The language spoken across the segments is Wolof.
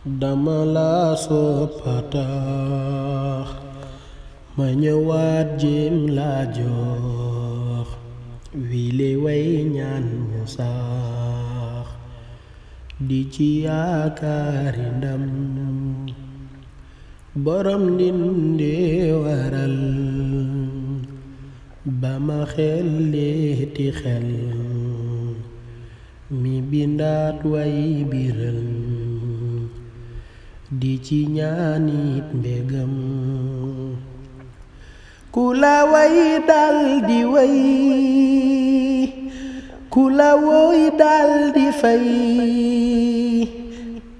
dama la soppatax ma ñëwaat jéem la jox wile way ñaan mu sax di ci yaakaari ndam borom ndinde waral ba ma xelleeti xel mi bindaat way biral di ci ñaanit mbégam ku la way dal di way ku la woy dal di fay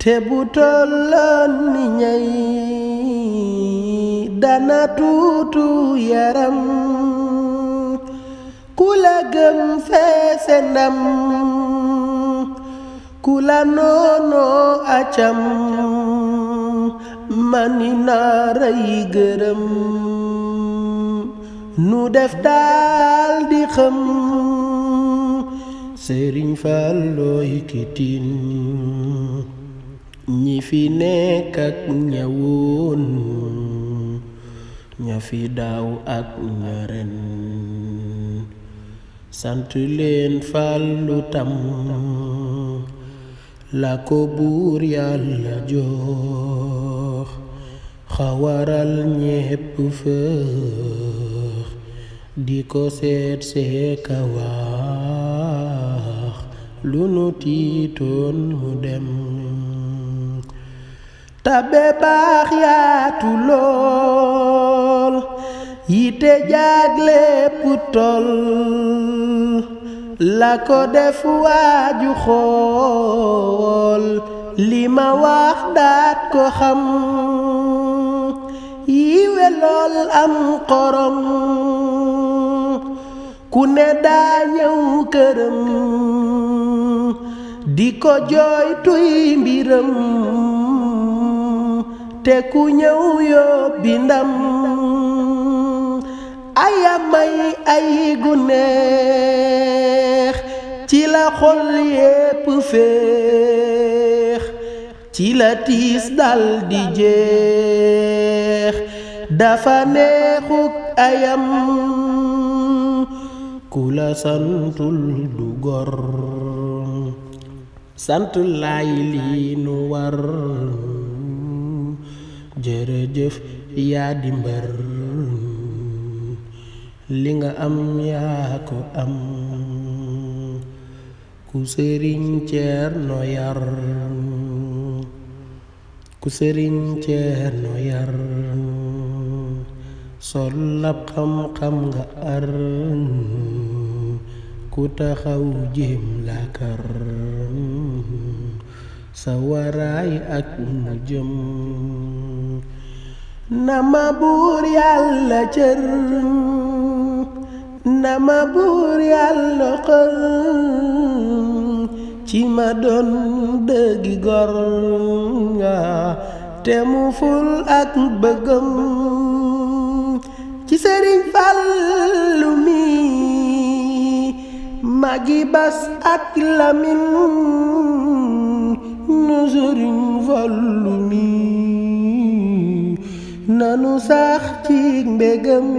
te bu tolloon ni ñay dana tuutu yaram ku la gëm feese ndam ku la noonoo acam mani naaray gërëm nu def daal di xam Sëriñ Fallooy kitin ñi fi nekk ak ñëwoon ña fi daaw ak ña ren sant leen Fallu tam la ko buur Yàlla jox xawaral ñépp fëx di ko seet seeka wax lu nu tiitoon mu dem tabe baax yaatu lool yite jaglépp tol la ko def waaju xool li ma wax daat ko xam yiwe lool am xorom ku ne daa ñëw këram di ko jooytuy mbiram te ku ñëw yóbbi ndam ayamay ay gu neex ci la xol yépp féex ci la tiis dal di jeex dafa neexuk ayam ku la santul du gor sant lay lii nu war jërëjëf yaa di mbër li nga am yaa ko am ku Sëriñ Ceerno yar ku Sëriñ Ceerno yar sol lab xam-xam nga ar ku taxaw jéem la kar sa waraay ak mu jëm na ma buur Yàlla cër na ma buur Yàlla xër ci ma doon dëggi gor nga te mu ful ak bëggam ci Sëriñ Fallu mi magi bas ak Lamin nu Sëriñ Fallu mi nanu sax ci mbégam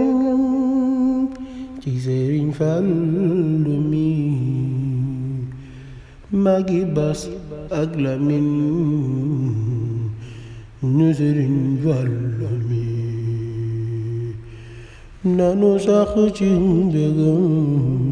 ci Sëriñ Fallu mi magi bas ak Lamin nu Sëriñ Fallu mi nanu sax ci mbégam